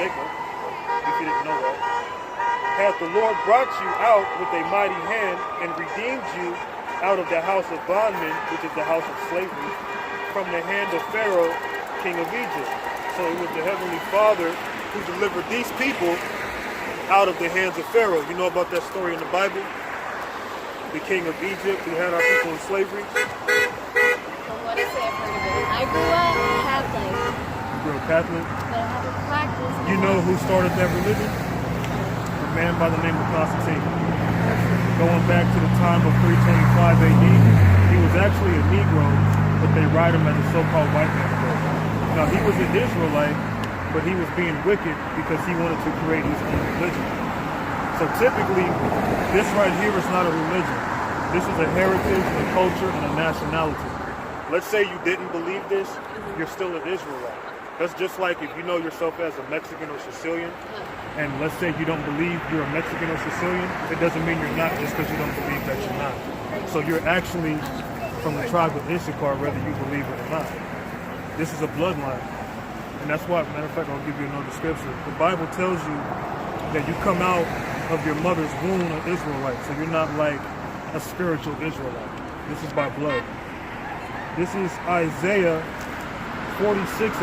Jacob, if you didn't know that. Hath the Lord brought you out with a mighty hand and redeemed you out of the house of bondmen, which is the house of slavery, from the hand of Pharaoh, king of Egypt. So it was the Heavenly Father who delivered these people out of the hands of Pharaoh. You know about that story in the Bible? The king of Egypt who had our people in slavery. From what I say, I've heard of it. I grew up Catholic. You grew up Catholic? But I haven't practiced. You know who started that religion? A man by the name of Constantine. Going back to the time of 325 AD, he was actually a Negro, but they write him as a so-called white man. Now, he was an Israelite, but he was being wicked because he wanted to create his own religion. So typically, this right here is not a religion. This is a heritage, a culture, and a nationality. Let's say you didn't believe this, you're still an Israelite. That's just like if you know yourself as a Mexican or Sicilian, and let's say you don't believe you're a Mexican or Sicilian, it doesn't mean you're not just because you don't believe that you're not. So you're actually from the tribe of Issachar, whether you believe it or not. This is a bloodline. And that's why, matter of fact, I'll give you another scripture. The Bible tells you that you come out of your mother's womb an Israelite. So you're not like a spiritual Israelite. This is by blood. This is Isaiah 46:3.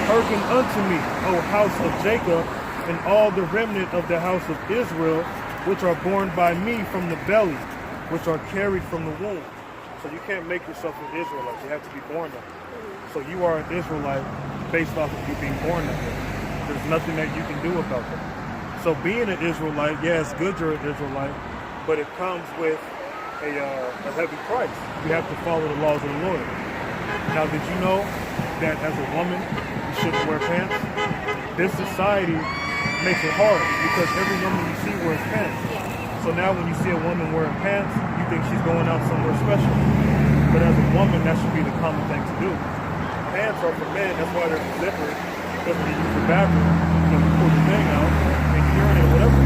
Hearken unto me, O house of Jacob, and all the remnant of the house of Israel, which are born by me from the belly, which are carried from the womb. So you can't make yourself an Israelite. You have to be born that way. So you are an Israelite based off of you being born that way. There's nothing that you can do about that. So being an Israelite, yeah, it's good you're an Israelite, but it comes with a heavy price. You have to follow the laws of the Lord. Now, did you know that as a woman, you shouldn't wear pants? This society makes it hard because every woman you see wears pants. So now when you see a woman wearing pants, you think she's going out somewhere special. But as a woman, that should be the common thing to do. Pants are for men, that's why they're zippered, because when you use the bathroom, you pull your thing out and urinate or whatever.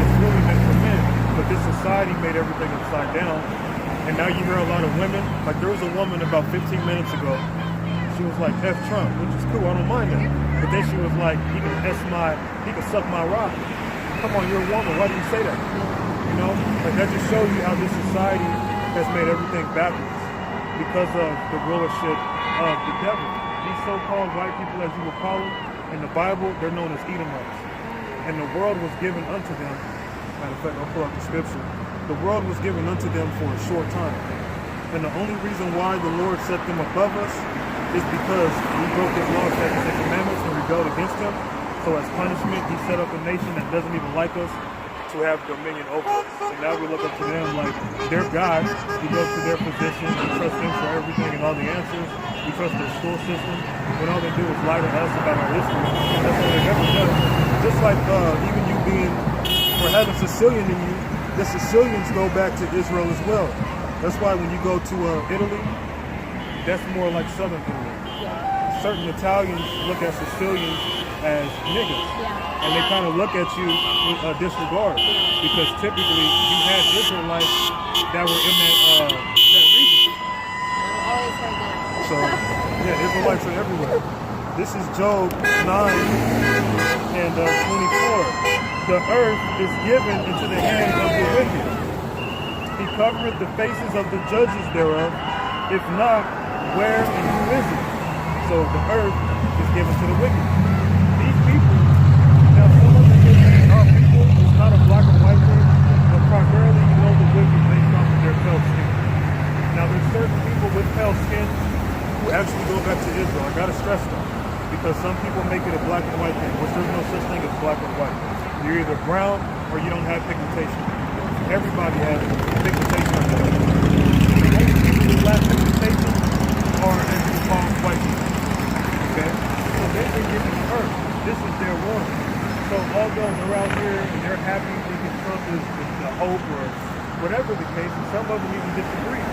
It's really meant for men. But this society made everything upside down. And now you hear a lot of women, like there was a woman about 15 minutes ago, she was like, F Trump, which is cool, I don't mind that. But then she was like, he can suck my rock. Come on, you're a woman, why do you say that? You know, like that just shows you how this society has made everything backwards because of the rulership of the devil. These so-called white people, as you would call them, in the Bible, they're known as Edomites. And the world was given unto them. Matter of fact, I'll pull up the scripture. The world was given unto them for a short time. And the only reason why the Lord set them above us is because we broke his law, statutes, and commandments and rebelled against him. So as punishment, he set up a nation that doesn't even like us to have dominion over us. And now we look up to them like they're God. We go to their position. We trust them for everything and all the answers. We trust their school system. When all they do is lie to us about our history. That's what they've ever done. Just like even you being, or having Sicilian in you, the Sicilians go back to Israel as well. That's why when you go to Italy, that's more like southern Italy. Yeah. Certain Italians look at Sicilians as niggas. Yeah. And they kind of look at you with disregard because typically you had Israelites that were in that region. I've always heard that. So, yeah, Israelites are everywhere. This is Job 9 and 24. The earth is given into the hand of the wicked. He covereth the faces of the judges thereof. If not, where and who is it? So the earth is given to the wicked. These people, now some of the people, it's not a black and white thing, but primarily you know the wicked based off of their pale skin. Now there's certain people with pale skin who actually go back to Israel. I gotta stress that. Because some people make it a black and white thing, which there's no such thing as black and white. You're either brown or you don't have pigmentation. Everybody has pigmentation. The only people who lack pigmentation are, as you call, white people. Okay? So they've been given the earth. This is their world. So although they're out here and they're happy thinking Trump is the hope or whatever the case, and some of them even disagree.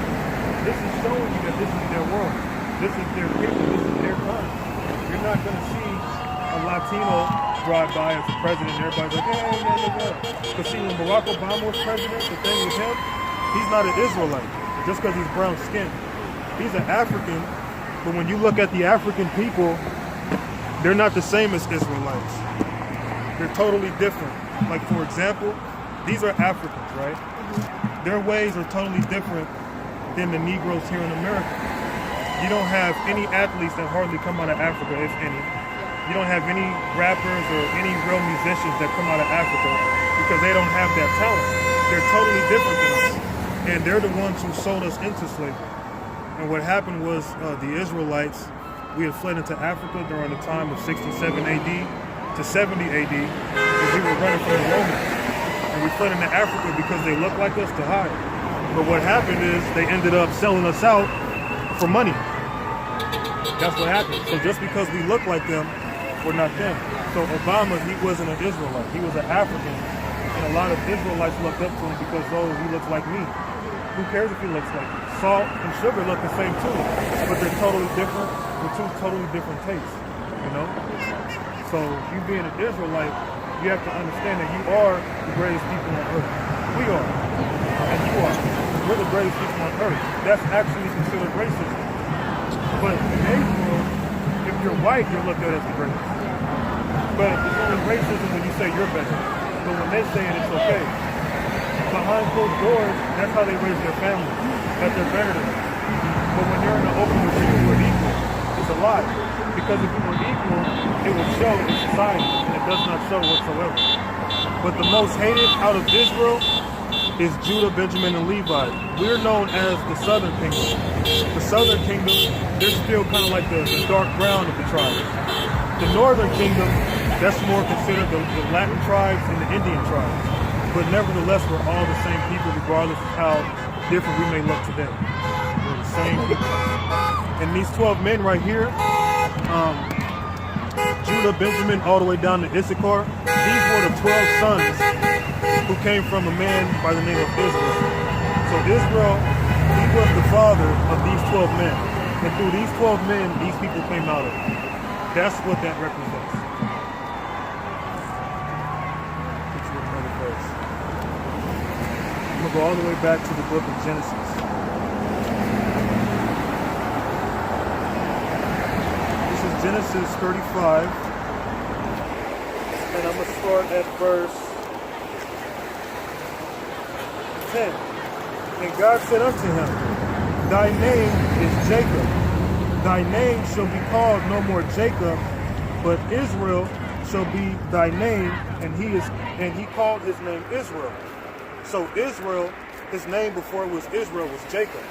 This is showing you that this is their world. This is their people. This is their time. You're not going to see a Latino drive by as a president and everybody's like, yeah. But see, when Barack Obama was president, the thing with him, he's not an Israelite just because he's brown skinned. He's an African, but when you look at the African people, they're not the same as Israelites. They're totally different. Like, for example, these are Africans, right? Their ways are totally different than the Negroes here in America. You don't have any athletes that hardly come out of Africa, if any. You don't have any rappers or any real musicians that come out of Africa because they don't have that talent. They're totally different than us. And they're the ones who sold us into slavery. And what happened was the Israelites, we had fled into Africa during the time of 67 AD to 70 AD because we were running from the Romans. And we fled into Africa because they looked like us to hide. But what happened is they ended up selling us out for money. That's what happened. So just because we look like them, we're not them. So Obama, he wasn't an Israelite. He was an African. And a lot of Israelites looked up to him because, oh, he looks like me. Who cares if he looks like me? Salt and sugar look the same too, but they're totally different. They're two totally different tastes, you know? So you being an Israelite, you have to understand that you are the greatest people on earth. We are. And you are. We're the greatest people on earth. That's actually considered racism. But in Israel, if you're white, you're looked at as the greatest. But it's only racism when you say you're better. But when they say it, it's okay. Behind closed doors, that's how they raise their family, that they're better than us. But when you're in the open with you, we're equal. It's a lie. Because if we were equal, it would show in society, and it does not show whatsoever. But the most hated out of Israel is Judah, Benjamin, and Levi. We're known as the Southern Kingdom. The Southern Kingdom, they're still kind of like the dark brown of the tribes. The Northern Kingdom, that's more considered the Latin tribes and the Indian tribes. But nevertheless, we're all the same people, regardless of how different we may look today. We're the same people. And these 12 men right here, Judah, Benjamin, all the way down to Issachar, these were the 12 sons who came from a man by the name of Israel. So Israel, he was the father of these 12 men. And through these 12 men, these people came out of. That's what that represents. I'm going to go all the way back to the book of Genesis. This is Genesis 35. And I'm going to start at verse 10. And God said unto him, Thy name is Jacob. Thy name shall be called no more Jacob, but Israel shall be thy name. And he called his name Israel. So Israel, his name before it was Israel was Jacob.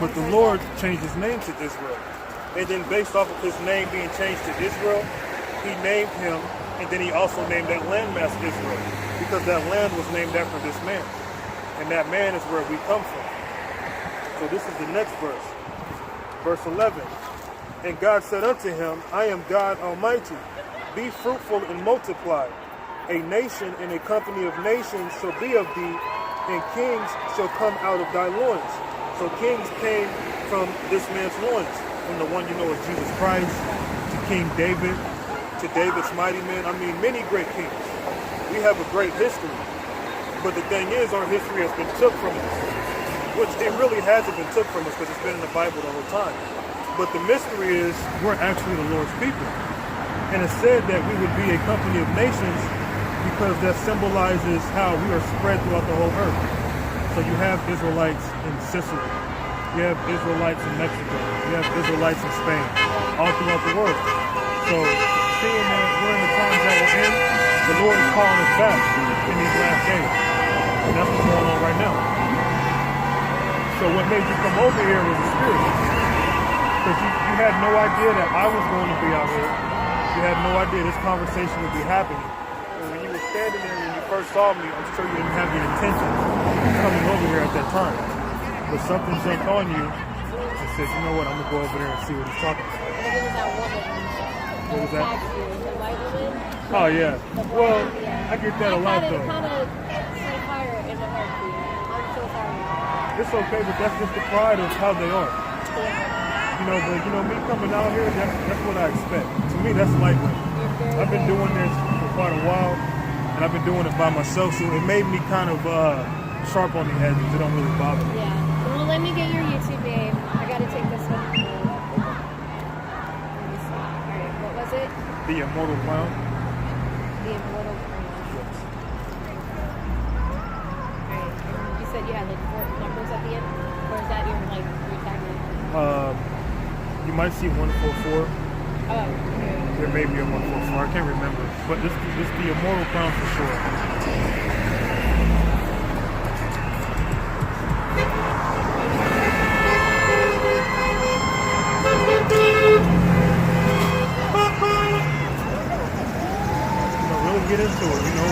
But the Lord changed his name to Israel. And then based off of his name being changed to Israel, he named him, and then he also named that landmass Israel, because that land was named after this man. And that man is where we come from. So this is the next verse. Verse 11. And God said unto him, I am God Almighty. Be fruitful and multiply. A nation and a company of nations shall be of thee, and kings shall come out of thy loins. So kings came from this man's loins. From the one you know as Jesus Christ, to King David, to David's mighty men. I mean, many great kings. We have a great history. But the thing is, our history has been took from us. Which it really hasn't been took from us because it's been in the Bible the whole time. But the mystery is, we're actually the Lord's people. And it said that we would be a company of nations because that symbolizes how we are spread throughout the whole earth. So you have Israelites in Sicily. You have Israelites in Mexico. You have Israelites in Spain. All throughout the world. So seeing that we're in the times that we're in, the Lord is calling us back in these last days. And that's what's going on right now. So what made you come over here was the Spirit. Because you had no idea that I was going to be out here. You had no idea this conversation would be happening. And when you were standing there when you first saw me, I'm sure you didn't have the intention of coming over here at that time. But something jumped on you and said, you know what, I'm going to go over there and see what he's talking about. I think it was that woman. What was that? The white woman. Oh, yeah. Well, I get that a lot, though. It kind of set fire in the heartbeat. I'm so sorry. It's okay, but that's just the pride of how they are. Yeah. You know, but you know, me coming out here, that's what I expect. To me, that's lightweight. I've been doing this for quite a while, and I've been doing it by myself, so it made me kind of sharp on the edges. It don't really bother me. Yeah. Well, let me get your YouTube name. I gotta take this one. Let me see. Alright, what was it? The immortal crown. The immortal crown. Yes. Alright. You said you had like 4 numbers at the end? Or is that your like your tagline? You might see 144. Oh, okay. There may be a 144. I can't remember. But this the immortal crown for sure. Really get into it. When you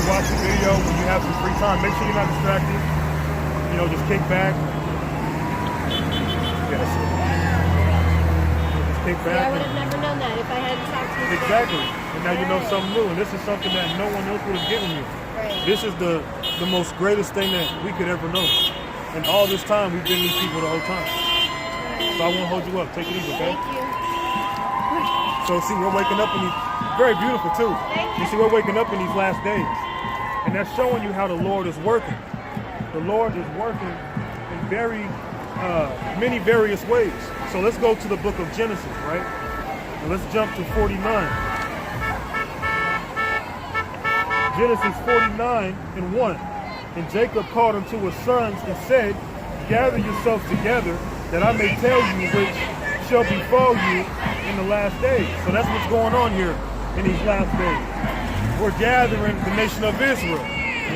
watch the video, when you have some free time, make sure you're not distracted. Just kick back. Yeah, that's it. Just kick See, I back. would have never known that if I hadn't talked to you. Exactly. And now you know something new. And this is something that no one else would have given you. Right. This is the most greatest thing that we could ever know. And all this time, we've been these people the whole time. So I won't hold you up. Take it easy, okay? Thank you. So see, we're waking up in these, very beautiful too. You see, we're waking up in these last days. And that's showing you how the Lord is working. The Lord is working in many various ways. So let's go to the book of Genesis, right? And let's jump to 49. Genesis 49:1. And Jacob called unto his sons and said, gather yourselves together, that I may tell you which shall befall you in the last days. So that's what's going on here in these last days. We're gathering the nation of Israel.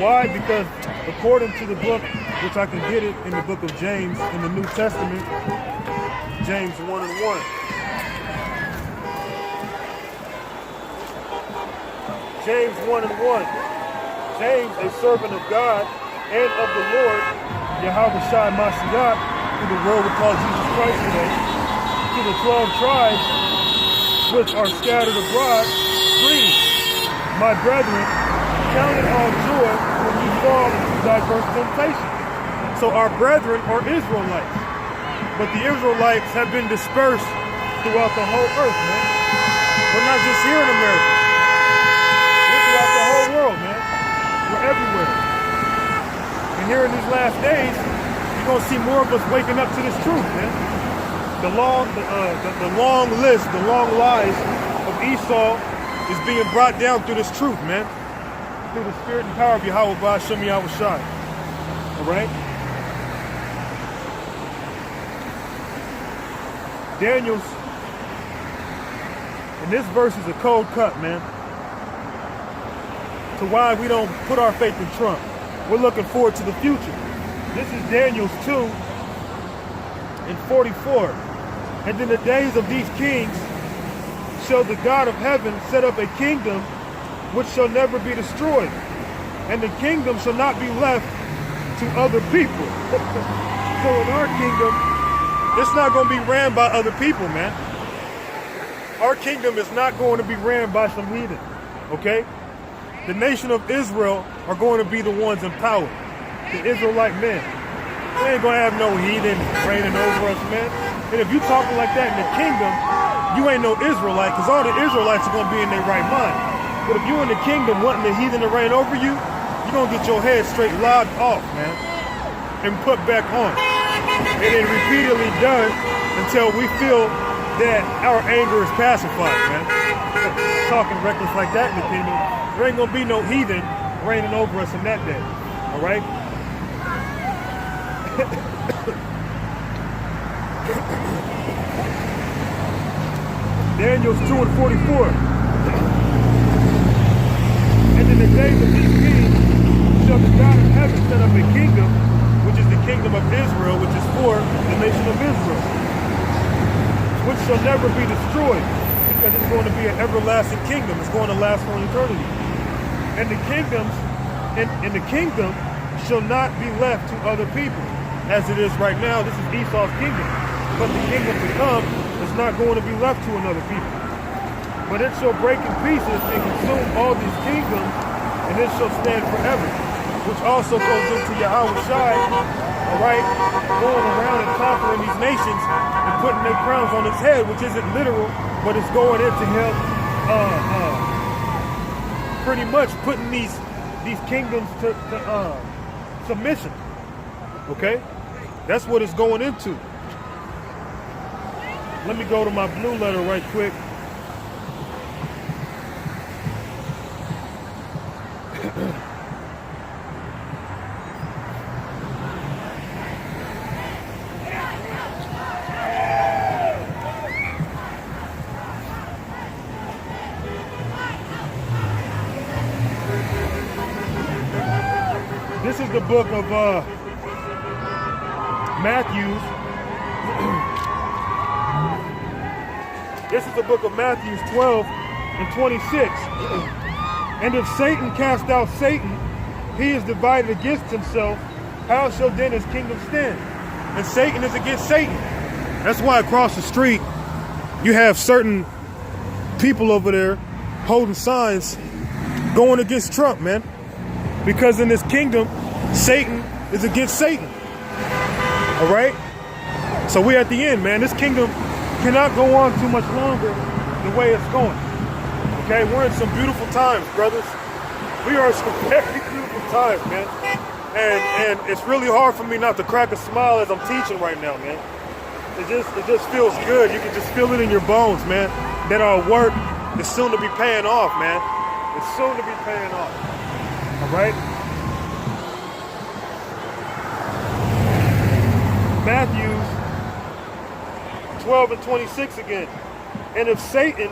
Why? Because according to the book, which I can get it in the book of James in the New Testament, James 1:1. James 1:1. James, a servant of God and of the Lord, Yahweh Shai Mashiach, who the world would call Jesus Christ today, to the 12 tribes which are scattered abroad, greetings. My brethren, count it all joy when you fall into diverse temptation. So our brethren are Israelites. But the Israelites have been dispersed throughout the whole earth, man. We're not just here in America. We're throughout the whole world, man. We're everywhere. And here in these last days, you're going to see more of us waking up to this truth, man. The long list, the long lies of Esau is being brought down through this truth, man. Through the spirit and power of Yahweh Ba'ashem Yahweh Shai. All right? Daniel's, and this verse is a cold cut, man, to why we don't put our faith in Trump. We're looking forward to the future. This is Daniel's 2:44. And in the days of these kings shall the God of heaven set up a kingdom which shall never be destroyed, and the kingdom shall not be left to other people. So in our kingdom, it's not going to be ran by other people, man. Our kingdom is not going to be ran by some heathen, okay? The nation of Israel are going to be the ones in power, the Israelite men. We ain't going to have no heathen reigning over us, man. And if you talking like that in the kingdom, you ain't no Israelite, because all the Israelites are going to be in their right mind. But if you in the kingdom wanting the heathen to reign over you, you're going to get your head straight lobbed off, man, and put back on. And then repeatedly done until we feel that our anger is pacified, man. Talking reckless like that in the kingdom, there ain't going to be no heathen reigning over us in that day, all right? Daniel's 2:44. And in the days of these kings shall the God of heaven set up a kingdom, which is the kingdom of Israel, which is for the nation of Israel, which shall never be destroyed, because it's going to be an everlasting kingdom. It's going to last for eternity. And the kingdoms, and the kingdom shall not be left to other people, as it is right now. This is Esau's kingdom. But the kingdom to come is not going to be left to another people. But it shall break in pieces and consume all these kingdoms, and it shall stand forever. Which also goes into Yahweh Shai, all right, going around and conquering these nations and putting their crowns on his head, which isn't literal, but it's going into him pretty much putting these kingdoms to submission. Okay? That's what it's going into. Let me go to my blue letter right quick. This is the book of Matthew. This is the book of Matthew 12 and 26. And if Satan cast out Satan, he is divided against himself. How shall then his kingdom stand? And Satan is against Satan. That's why across the street, you have certain people over there holding signs going against Trump, man. Because in this kingdom, Satan is against Satan. All right? So we're at the end, man. This kingdom cannot go on too much longer the way it's going. Okay? We're in some beautiful times, brothers. We are in some very beautiful times, man. And it's really hard for me not to crack a smile as I'm teaching right now, man. It just feels good. You can just feel it in your bones, man. That our work is soon to be paying off, man. It's soon to be paying off. All right? Matthew 12 and 26 again. And if Satan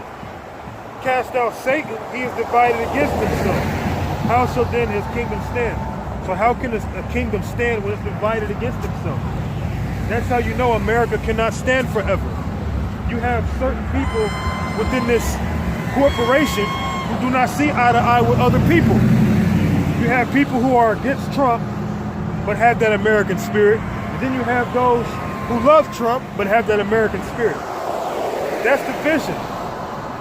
cast out Satan, he is divided against himself. How shall then his kingdom stand? So how can a kingdom stand when it's divided against itself? That's how you know America cannot stand forever. You have certain people within this corporation who do not see eye to eye with other people. You have people who are against Trump, but have that American spirit. And then you have those who love Trump, but have that American spirit. That's the vision.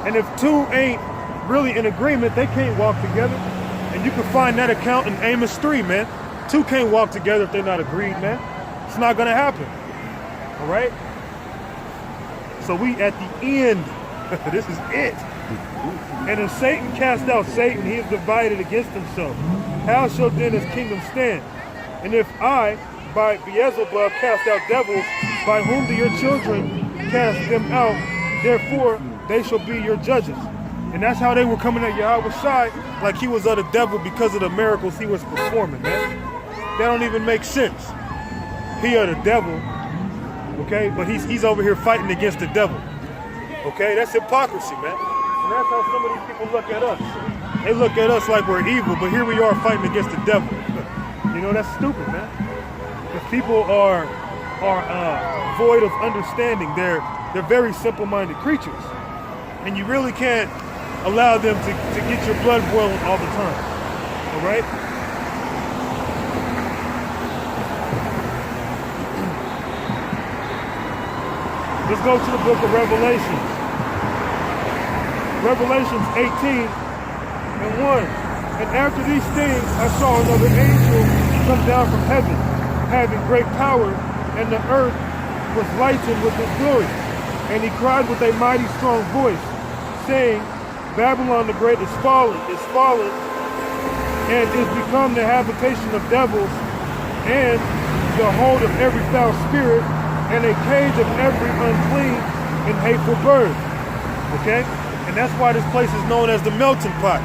And if two ain't really in agreement, they can't walk together. And you can find that account in Amos 3, man. Two can't walk together if they're not agreed, man. It's not gonna happen. All right? So we at the end. This is it. And if Satan cast out Satan, he is divided against himself. How shall then his kingdom stand? And if I, by Beelzebub, cast out devils, by whom do your children cast them out? Therefore, they shall be your judges. And that's how they were coming at Yahweh Shai, like he was of the devil because of the miracles he was performing, man. That don't even make sense. He of the devil, okay? But he's over here fighting against the devil. Okay? That's hypocrisy, man. And that's how some of these people look at us. They look at us like we're evil, but here we are fighting against the devil. You know, that's stupid, man. Because people are void of understanding. They're very simple-minded creatures. And you really can't allow them to get your blood boiling all the time. All right? Let's go to the book of Revelation. Revelations 18 and 1. And after these things, I saw another angel come down from heaven, having great power, and the earth was lightened with his glory. And he cried with a mighty strong voice, saying, Babylon the Great is fallen, and is become the habitation of devils, and the hold of every foul spirit, and a cage of every unclean and hateful bird. Okay? And that's why this place is known as the melting pot.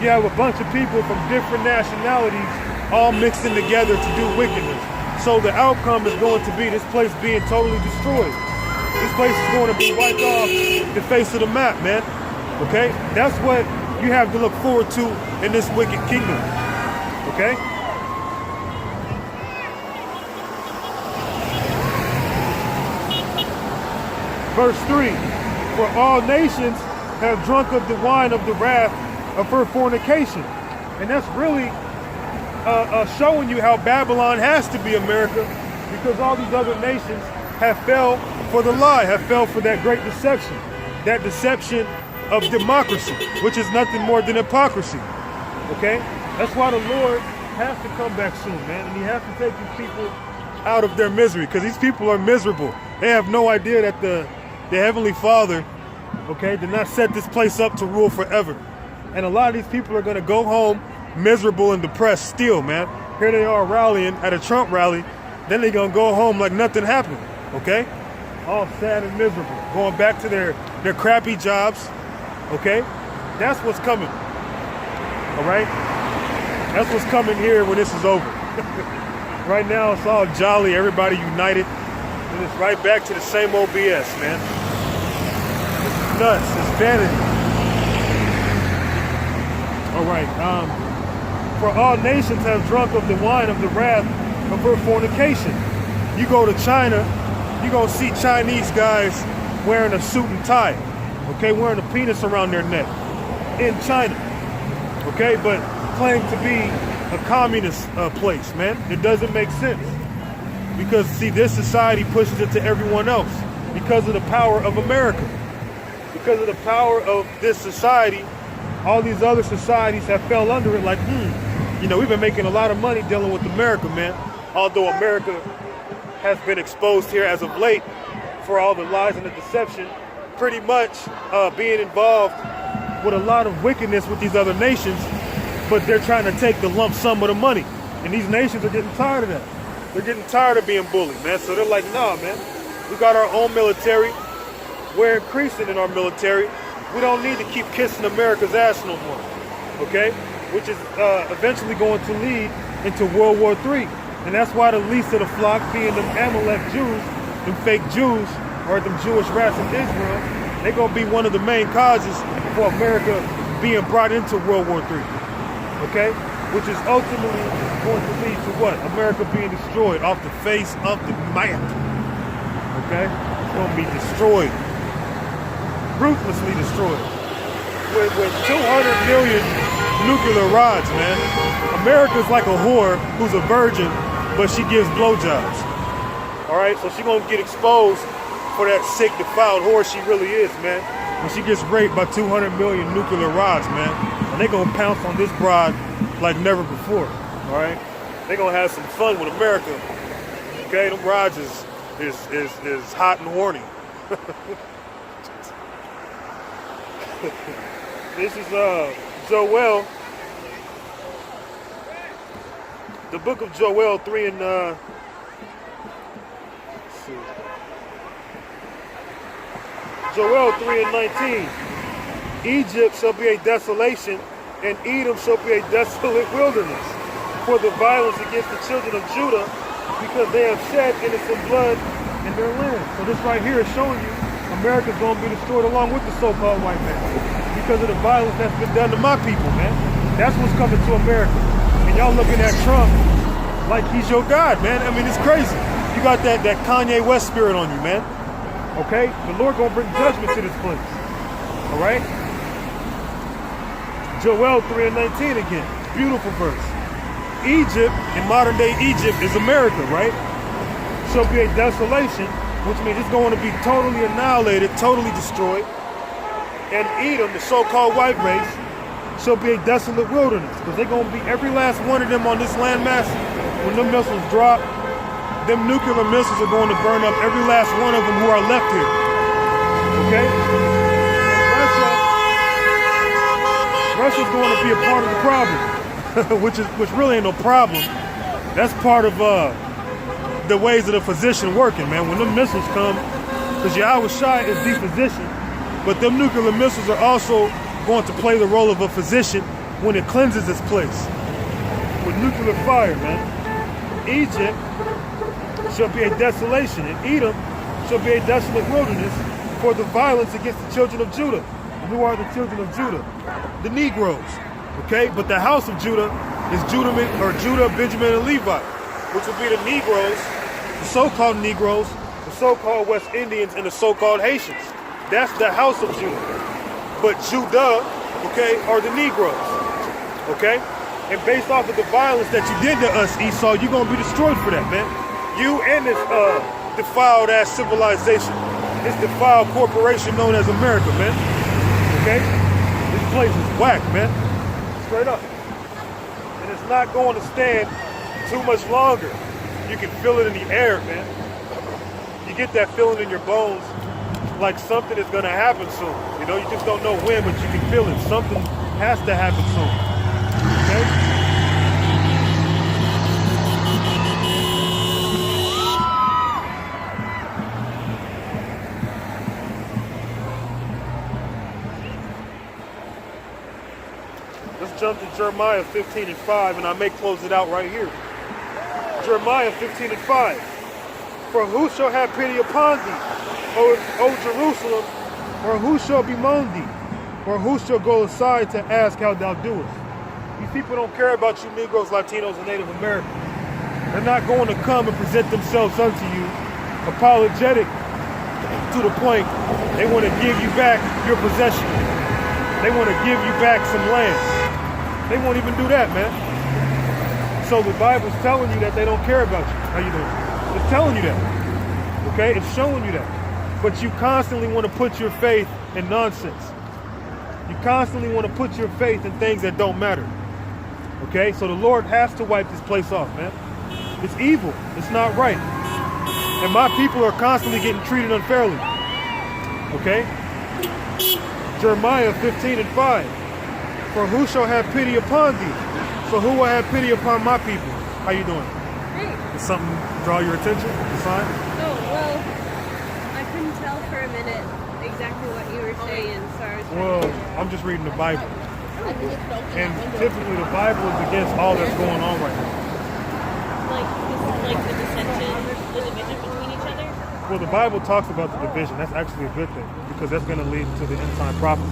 You have a bunch of people from different nationalities all mixing together to do wickedness. So the outcome is going to be this place being totally destroyed. This place is going to be wiped off the face of the map, man. Okay? That's what you have to look forward to in this wicked kingdom. Okay? Verse 3, for all nations have drunk of the wine of the wrath of her fornication. And that's really showing you how Babylon has to be America, because all these other nations have fell for the lie, have fell for that great deception. That deception of democracy, which is nothing more than hypocrisy. Okay? That's why the Lord has to come back soon, man. And he has to take these people out of their misery, because these people are miserable. They have no idea that the Heavenly Father, okay, did not set this place up to rule forever. And a lot of these people are going to go home miserable and depressed still, man. Here they are rallying at a Trump rally. Then they're going to go home like nothing happened, okay? All sad and miserable. Going back to their crappy jobs, okay? That's what's coming, all right? That's what's coming here when this is over. Right now, it's all jolly, everybody united. And it's right back to the same old BS, man. It's nuts. It's vanity. All right. For all nations have drunk of the wine of the wrath of her fornication. You go to China, you're going to see Chinese guys wearing a suit and tie, okay, wearing a penis around their neck in China, okay, but claim to be a communist place, man. It doesn't make sense. Because, see, this society pushes it to everyone else because of the power of America. Because of the power of this society, all these other societies have fell under it like, you know, we've been making a lot of money dealing with America, man. Although America has been exposed here as of late for all the lies and the deception, pretty much being involved with a lot of wickedness with these other nations, but they're trying to take the lump sum of the money. And these nations are getting tired of that. They're getting tired of being bullied, man. So they're like, nah, man, we got our own military. We're increasing in our military. We don't need to keep kissing America's ass no more, okay? Which is eventually going to lead into World War III. And that's why the least of the flock being them Amalek Jews, them fake Jews, or them Jewish rats in Israel, they're going to be one of the main causes for America being brought into World War III, okay? Which is ultimately going to lead to what? America being destroyed off the face of the map, okay? It's going to be destroyed, ruthlessly destroyed, with 200 million nuclear rods, man. America's like a whore who's a virgin, but she gives blowjobs. All right, so she's gonna get exposed for that sick, defiled whore she really is, man. When she gets raped by 200 million nuclear rods, man, and they gonna pounce on this broad like never before. All right, they gonna have some fun with America. Okay, them rods is hot and horny. This is Joel. The book of Joel 3 and let's see. Joel 3 and 19. Egypt shall be a desolation, and Edom shall be a desolate wilderness, for the violence against the children of Judah, because they have shed innocent blood in their land. So this right here is showing you America's going to be destroyed along with the so-called white man, because of the violence that's been done to my people, man. That's what's coming to America. And y'all looking at Trump like he's your God, man. I mean, it's crazy. You got that Kanye West spirit on you, man. Okay? The Lord gonna bring judgment to this place. All right? Joel 3 and 19 again. Beautiful verse. Egypt, in modern day Egypt, is America, right? Shall be a desolation, which means it's going to be totally annihilated, totally destroyed. And Edom, the so-called white race, shall be a desolate wilderness, because they're going to be every last one of them on this landmass. When them missiles drop, them nuclear missiles are going to burn up every last one of them who are left here. Okay? And Russia's going to be a part of the problem, which really ain't no problem. That's part of the ways of the physician working, man. When them missiles come, because Yahweh Shai is the physician, but them nuclear missiles are also going to play the role of a physician when it cleanses this place with nuclear fire, man. Egypt shall be a desolation, and Edom shall be a desolate wilderness for the violence against the children of Judah. And who are the children of Judah? The Negroes, okay? But the house of Judah is Judah, Benjamin, and Levi, which will be the Negroes, the so-called Negroes, the so-called West Indians, and the so-called Haitians. That's the house of Judah. But Judah, okay, are the Negroes, okay? And based off of the violence that you did to us, Esau, you're going to be destroyed for that, man. You and this defiled-ass civilization, this defiled corporation known as America, man, okay? This place is whack, man, straight up. And it's not going to stand too much longer. You can feel it in the air, man. You get that feeling in your bones, like something is going to happen soon. You know, you just don't know when, but you can feel it. Something has to happen soon. Okay? Let's jump to Jeremiah 15 and 5, and I may close it out right here. Jeremiah 15 and 5. For who shall have pity upon thee, O Jerusalem, or who shall bemoan thee, or who shall go aside to ask how thou doest? These people don't care about you Negroes, Latinos, and Native Americans. They're not going to come and present themselves unto you apologetic to the point they want to give you back your possession. They want to give you back some land. They won't even do that, man. So the Bible's telling you that they don't care about you. How you doing? It's telling you that. Okay? It's showing you that. But you constantly want to put your faith in nonsense. You constantly want to put your faith in things that don't matter. Okay? So the Lord has to wipe this place off, man. It's evil. It's not right. And my people are constantly getting treated unfairly. Okay? Jeremiah 15:5. For who shall have pity upon thee? So who will have pity upon my people? How you doing? Great. Did something draw your attention? The sign? Oh, well, I couldn't tell for a minute exactly what you were saying, so I was trying Well, to figure it out. I'm just reading the Bible. And typically the Bible is against all that's going on right now. Like the dissension, the division between each other? Well, the Bible talks about the division. That's actually a good thing because that's going to lead to the end time prophecies.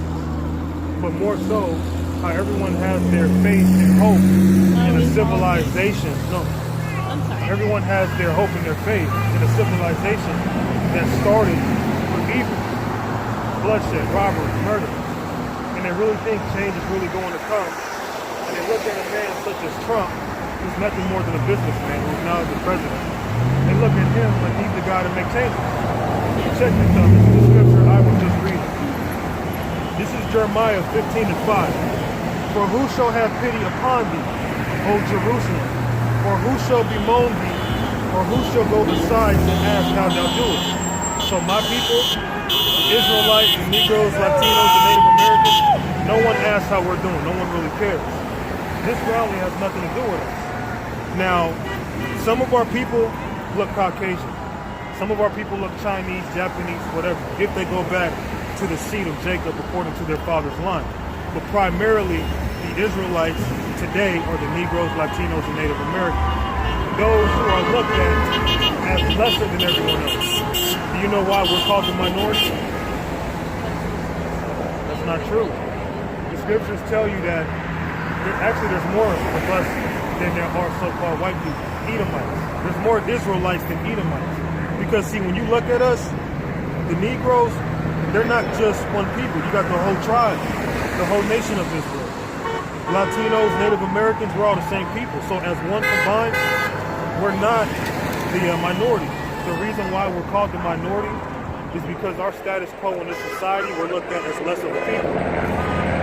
But more so, how everyone has their faith and hope in a civilization. No, I'm sorry. everyone has their hope and their faith in a civilization that started with evil, bloodshed, robbery, murder. And they really think change is really going to come. And they look at a man such as Trump, who's nothing more than a businessman, who's now the president. They look at him like he's the guy to make changes. Check this out. This is the scripture I was just reading. This is Jeremiah 15:5. For who shall have pity upon thee, O Jerusalem? Or who shall bemoan thee? Or who shall go aside to ask how thou doest? So my people, the Israelites, the Negroes, Latinos, the Native Americans, no one asks how we're doing. No one really cares. This rally has nothing to do with us. Now, some of our people look Caucasian. Some of our people look Chinese, Japanese, whatever, if they go back to the seed of Jacob according to their father's line. But primarily, the Israelites today are the Negroes, Latinos, and Native Americans. Those who are looked at as lesser than everyone else. Do you know why we're called the minority? That's not true. The scriptures tell you that there's more of us than there are so-called white people, Edomites. There's more Israelites than Edomites. Because see, when you look at us, the Negroes, they're not just one people. You got the whole tribe, the whole nation of Israel. Latinos, Native Americans, we're all the same people. So as one combined, we're not the minority. The reason why we're called the minority is because our status quo in this society, we're looked at as less of a people.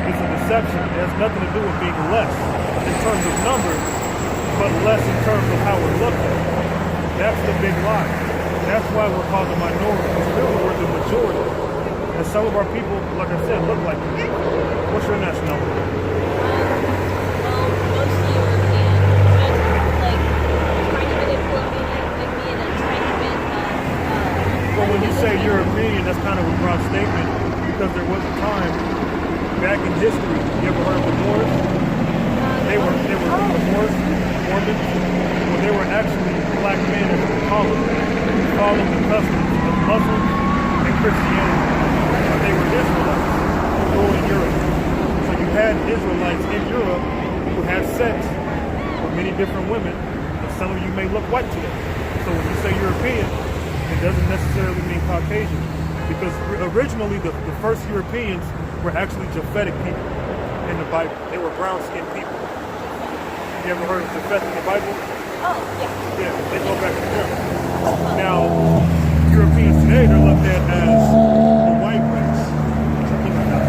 It's a deception. It has nothing to do with being less in terms of numbers, but less in terms of how we're looked at. That's the big lie. That's why we're called the minority. Because really we're the majority. And some of our people, like I said, look like me. What's your nationality? Mostly European, but like trying to bit Colombian like me and a tiny bit Well, when you say European, that's kind of a broad statement because there was a time back in history. You ever heard of the Moors? They were the Moors, Mormons. Well, they were actually black men, as we call them, following the customs of Muslims and Christianity. But they were Israelites who ruled in Europe. So you had Israelites in Europe who had sex with many different women, and some of you may look white today. So when you say European, it doesn't necessarily mean Caucasian. Because originally the first Europeans were actually Japhetic people in the Bible. They were brown-skinned people. You ever heard of Japheth in the Bible? Oh, yeah. Yeah, they go back to them. Now, Europeans today, they're looked at as the white race. Something like that.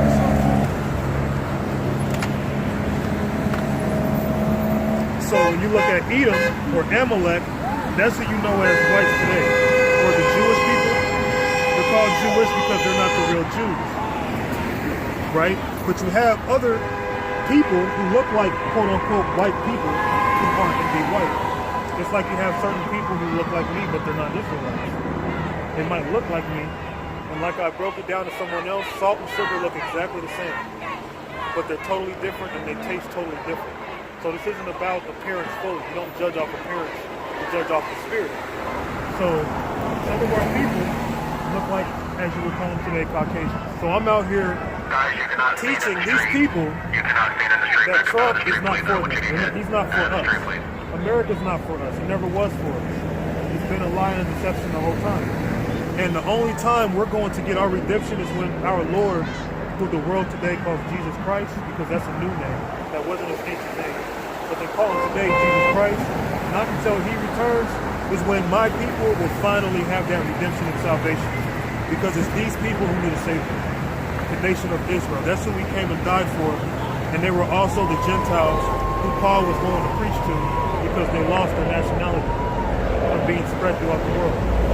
So when you look at Edom or Amalek, that's who you know as whites today. Or the Jewish people, they're called Jewish because they're not the real Jews. Right? But you have other people who look like quote-unquote white people who aren't indeed white. Just like you have certain people who look like me, but they're not Israelites. They might look like me, and like I broke it down to someone else, salt and sugar look exactly the same. But they're totally different and they taste totally different. So this isn't about appearance fully. You don't judge off appearance, you judge off the spirit. So some of our people look like, as you would call them today, Caucasians. So I'm out here teaching these people that Trump is not for them. He's not for us. America's not for us. It never was for us. It's been a lie and a deception the whole time. And the only time we're going to get our redemption is when our Lord, who the world today calls Jesus Christ, because that's a new name. That wasn't his ancient name. But they call him today Jesus Christ. Not until he returns is when my people will finally have that redemption and salvation. Because it's these people who need a Savior. The nation of Israel. That's who we came and died for. And they were also the Gentiles who Paul was going to preach to because they lost their nationality of being spread throughout the world.